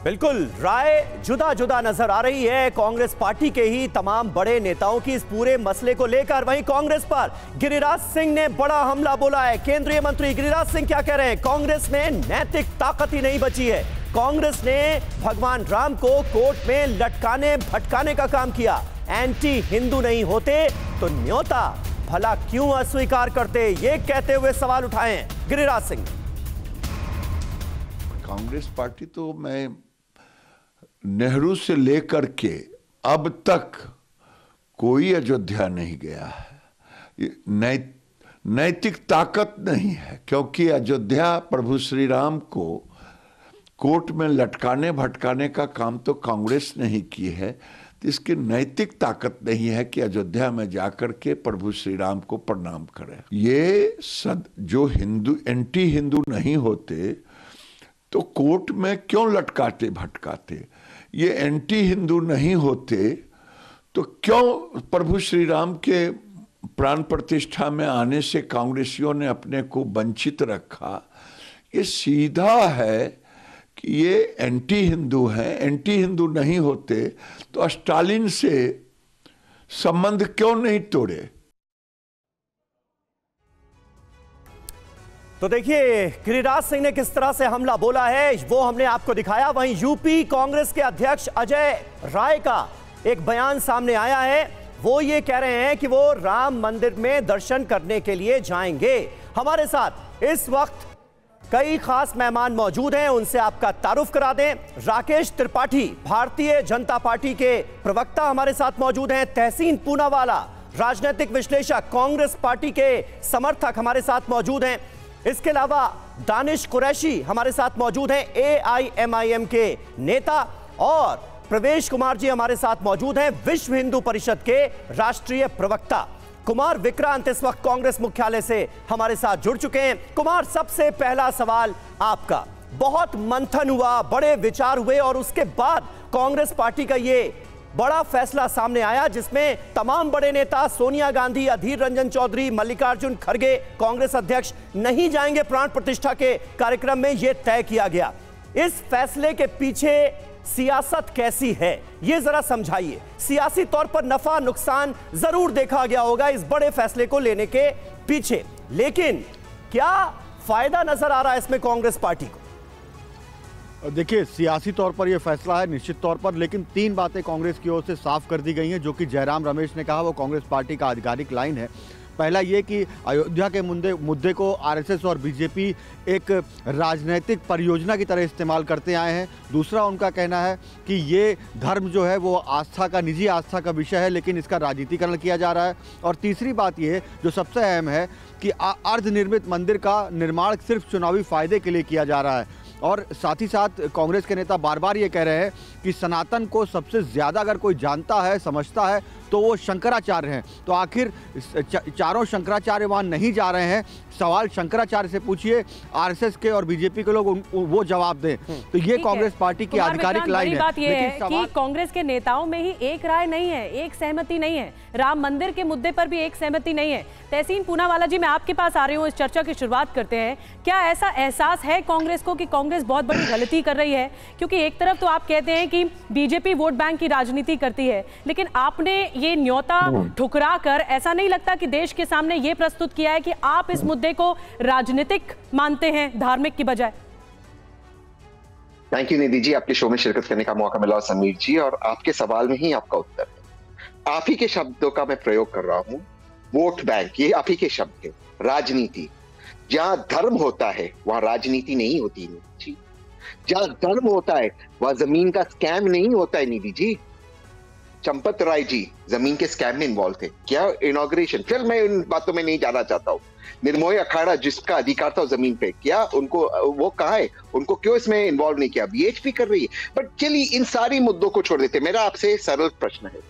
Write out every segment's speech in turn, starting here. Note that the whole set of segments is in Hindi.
बिल्कुल राय जुदा जुदा नजर आ रही है कांग्रेस पार्टी के ही तमाम बड़े नेताओं की इस पूरे मसले को लेकर। वहीं कांग्रेस पर गिरिराज सिंह ने बड़ा हमला बोला है। केंद्रीय मंत्री गिरिराज सिंह क्या कह रहे हैं? कांग्रेस में नैतिक ताकत ही नहीं बची है। कांग्रेस ने भगवान राम को कोर्ट में लटकाने भटकाने का काम किया। एंटी हिंदू नहीं होते तो न्योता भला क्यों अस्वीकार करते, ये कहते हुए सवाल उठाए हैं गिरिराज सिंह। कांग्रेस पार्टी तो मैं नेहरू से लेकर के अब तक कोई अयोध्या नहीं गया है। नैतिक ताकत नहीं है, क्योंकि अयोध्या प्रभु श्री राम को कोर्ट में लटकाने भटकाने का काम तो कांग्रेस ने ही की है। तो इसकी नैतिक ताकत नहीं है कि अयोध्या में जाकर के प्रभु श्री राम को प्रणाम करें। ये जो हिंदू एंटी हिंदू नहीं होते तो कोर्ट में क्यों लटकाते भटकाते? ये एंटी हिंदू नहीं होते तो क्यों प्रभु श्री राम के प्राण प्रतिष्ठा में आने से कांग्रेसियों ने अपने को वंचित रखा? ये सीधा है कि ये एंटी हिंदू हैं। एंटी हिंदू नहीं होते तो स्टालिन से संबंध क्यों नहीं तोड़े? तो देखिए गिरिराज सिंह ने किस तरह से हमला बोला है वो हमने आपको दिखाया। वहीं यूपी कांग्रेस के अध्यक्ष अजय राय का एक बयान सामने आया है। वो ये कह रहे हैं कि वो राम मंदिर में दर्शन करने के लिए जाएंगे। हमारे साथ इस वक्त कई खास मेहमान मौजूद हैं, उनसे आपका तारुफ करा दें। राकेश त्रिपाठी भारतीय जनता पार्टी के प्रवक्ता हमारे साथ मौजूद हैं। तहसीन पूनावाला राजनीतिक विश्लेषक कांग्रेस पार्टी के समर्थक हमारे साथ मौजूद हैं। इसके अलावा दानिश कुरैशी हमारे साथ मौजूद हैं, AIMIM के नेता। और प्रवेश कुमार जी हमारे साथ मौजूद हैं, विश्व हिंदू परिषद के राष्ट्रीय प्रवक्ता। कुमार विक्रांत इस वक्त कांग्रेस मुख्यालय से हमारे साथ जुड़ चुके हैं। कुमार, सबसे पहला सवाल आपका। बहुत मंथन हुआ, बड़े विचार हुए और उसके बाद कांग्रेस पार्टी का ये बड़ा फैसला सामने आया जिसमें तमाम बड़े नेता सोनिया गांधी, अधीर रंजन चौधरी, मल्लिकार्जुन खड़गे, कांग्रेस अध्यक्ष नहीं जाएंगे प्राण प्रतिष्ठा के कार्यक्रम में, यह तय किया गया। इस फैसले के पीछे सियासत कैसी है ये जरा समझाइए। सियासी तौर पर नफा नुकसान जरूर देखा गया होगा इस बड़े फैसले को लेने के पीछे, लेकिन क्या फायदा नजर आ रहा है इसमें कांग्रेस पार्टी को? देखिए, सियासी तौर पर यह फैसला है निश्चित तौर पर, लेकिन तीन बातें कांग्रेस की ओर से साफ कर दी गई हैं जो कि जयराम रमेश ने कहा, वो कांग्रेस पार्टी का आधिकारिक लाइन है। पहला ये कि अयोध्या के मुद्दे को आरएसएस और बीजेपी एक राजनीतिक परियोजना की तरह इस्तेमाल करते आए हैं। दूसरा उनका कहना है कि ये धर्म जो है वो आस्था का, निजी आस्था का विषय है, लेकिन इसका राजनीतिकरण किया जा रहा है। और तीसरी बात ये है जो सबसे अहम है कि अर्धनिर्मित मंदिर का निर्माण सिर्फ चुनावी फायदे के लिए किया जा रहा है। और साथ ही साथ कांग्रेस के नेता बार बार ये कह रहे हैं कि सनातन को सबसे ज़्यादा अगर कोई जानता है, समझता है तो वो शंकराचार्य हैं। तो आखिर चारों शंकराचार्य वहाँ नहीं जा रहे हैं, सवाल शंकराचार्य से पूछिए, आरएसएस के और बीजेपी के लोग वो जवाब दें। तो ये कांग्रेस पार्टी की आधिकारिक लाइन है। बात ये है कि कांग्रेस के नेताओं में ही एक राय नहीं है, एक सहमति नहीं है, राम मंदिर के मुद्दे पर भी एक सहमति नहीं है। तहसीन पूनावाला जी, मैं आपके पास आ रही हूँ, इस चर्चा की शुरुआत करते हैं। क्या ऐसा एहसास है कांग्रेस को कि कांग्रेस बहुत बड़ी गलती कर रही है? क्योंकि एक तरफ तो आप कहते हैं कि बीजेपी वोट बैंक की राजनीति करती है, लेकिन आपने ये न्योता ठुकरा कर ऐसा नहीं लगता कि देश के सामने ये प्रस्तुत किया है कि आप इस मुद्दे को राजनीतिक मानते हैं धार्मिक की बजाय? थैंक यू निधि जी, आपके शो में शिरकत करने का मौका मिला। और समीर जी, और आपके सवाल में ही आपका उत्तर है। आप ही के शब्दों का मैं प्रयोग कर रहा हूं, वोट बैंक, ये आप ही के शब्द है। राजनीति, जहां धर्म होता है वहां राजनीति नहीं होती निधि जी। जहां धर्म होता है वहां जमीन का स्कैम नहीं होता है निधि जी। चंपत राय जी जमीन के स्कैम में इन्वॉल्व थे क्या? इनॉग्रेशन, फिर मैं इन बातों में नहीं जाना चाहता हूं। निर्मोही अखाड़ा जिसका अधिकार था जमीन पे, क्या उनको वो कहाँ है? उनको क्यों इसमें इन्वॉल्व नहीं किया? बीएचपी कर रही है। बट चलिए इन सारी मुद्दों को छोड़ देते। मेरा आपसे सरल प्रश्न है,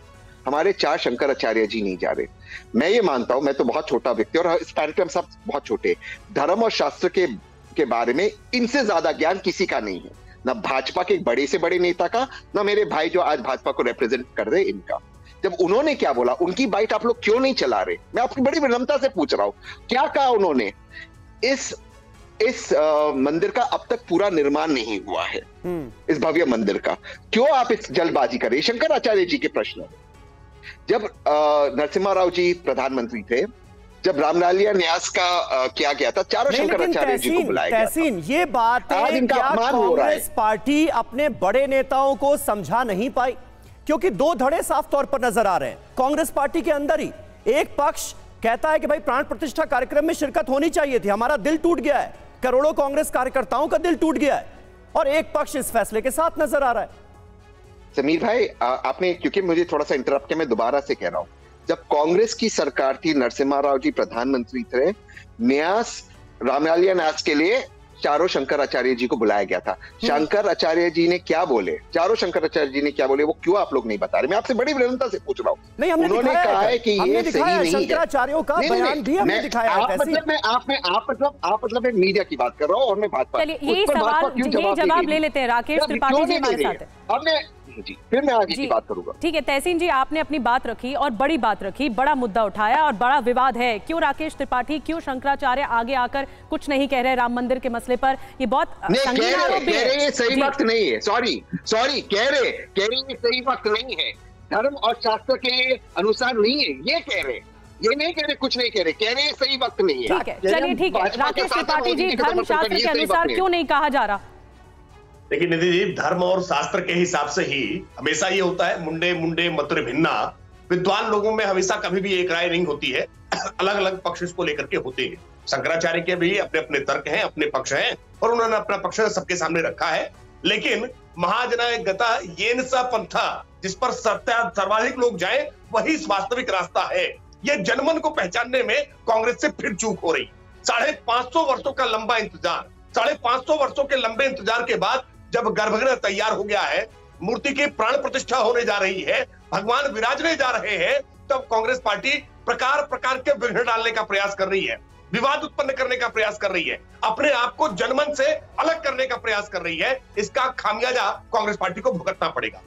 हमारे चार शंकराचार्य जी नहीं जा रहे। मैं ये मानता हूं, मैं तो बहुत छोटा व्यक्ति और इस पैनल पे हम सब बहुत छोटे, धर्म और शास्त्र के बारे में इनसे ज्यादा ज्ञान किसी का नहीं है, ना भाजपा के बड़े से बड़े नेता का, ना मेरे भाई जो आज भाजपा को रिप्रेजेंट कर रहे इनका। जब उन्होंने क्या बोला, उनकी बाइट आप लोग क्यों नहीं चला रहे? मैं आपकी बड़ी विनम्रता से पूछ रहा हूं, क्या कहा उन्होंने? इस इस मंदिर का अब तक पूरा निर्माण नहीं हुआ है, इस भव्य मंदिर का। क्यों आप इस जल्दबाजी कर रहे हैं? शंकराचार्य जी के प्रश्न, जब नरसिम्हा राव जी प्रधानमंत्री थे, जब रामलालिया न्यास का किया गया था, चारों शंकराचार्य जी को बुलाया गया था। ये बात है, क्या कांग्रेस पार्टी अपने बड़े नेताओं को समझा नहीं पाई? क्योंकि दो धड़े साफ तौर पर नजर आ रहे हैं कांग्रेस पार्टी के अंदर ही। एक पक्ष कहता है कि भाई प्राण प्रतिष्ठा कार्यक्रम में शिरकत होनी चाहिए थी, हमारा दिल टूट गया है, करोड़ों कांग्रेस कार्यकर्ताओं का दिल टूट गया है, और एक पक्ष इस फैसले के साथ नजर आ रहा है। समीर भाई, आपने, क्योंकि मुझे थोड़ा सा इंटरप्ट किया, मैं दोबारा से कह रहा हूं, जब कांग्रेस की सरकार थी, नरसिम्हा राव जी प्रधानमंत्री थे, न्यास, रामलालिया न्यास के लिए चारों शंकराचार्य जी को बुलाया गया था। शंकराचार्य जी ने क्या बोले, चारों शंकराचार्य जी ने क्या बोले, वो क्यों आप लोग नहीं बता रहे? मैं आपसे बड़ी विनम्रता से पूछ रहा हूं। नहीं, उन्होंने कहा है कि ये सही नहीं है। शंकराचार्यों का बयान भी हमने दिखाया है। आप मतलब मैं मीडिया की बात कर रहा हूं और मैं भाजपा। चलिए, यही सवाल, यही जवाब ले लेते हैं। राकेश त्रिपाठी जी हमारे साथ है। जी, फिर मैं आगे की बात करूंगा। ठीक है तहसीन जी, आपने अपनी बात रखी और बड़ी बात रखी, बड़ा मुद्दा उठाया और बड़ा विवाद है। क्यों राकेश त्रिपाठी, क्यों शंकराचार्य आगे आकर कुछ नहीं कह रहे राम मंदिर के मसले पर? ये बहुत संगीन आरोप भी है। ये सही वक्त नहीं है। सॉरी, कह रहे ये सही वक्त नहीं है, धर्म और शास्त्र के अनुसार नहीं है, ये कह रहे, ये नहीं कह रहे, कुछ नहीं कह रहे सही वक्त नहीं है। ठीक है, चलिए ठीक है राकेश त्रिपाठी जी, धर्म शास्त्र के अनुसार क्यों नहीं कहा जा रहा? देखिए निधि जी, धर्म और शास्त्र के हिसाब से ही हमेशा ये होता है, मुंडे मुंडे मत्र भिन्ना। विद्वान लोगों में हमेशा कभी भी एक राय नहीं होती है, अलग अलग पक्ष इसको लेकर के होते हैं। शंकराचार्य के भी अपने अपने तर्क हैं, अपने पक्ष हैं, और उन्होंने अपना पक्ष सबके सामने रखा है। लेकिन महाजनाय गता येन स पंथा, जिस पर सर्वाधिक लोग जाएं वही वास्तविक रास्ता है। ये जनमन को पहचानने में कांग्रेस से फिर चूक हो रही। 550 वर्षों का लंबा इंतजार, 550 वर्षों के लंबे इंतजार के बाद जब गर्भगृह तैयार हो गया है, मूर्ति की प्राण प्रतिष्ठा होने जा रही है, भगवान विराजने जा रहे हैं, तब कांग्रेस पार्टी प्रकार प्रकार के विघ्न डालने का प्रयास कर रही है, विवाद उत्पन्न करने का प्रयास कर रही है, अपने आप को जनमन से अलग करने का प्रयास कर रही है। इसका खामियाजा कांग्रेस पार्टी को भुगतना पड़ेगा।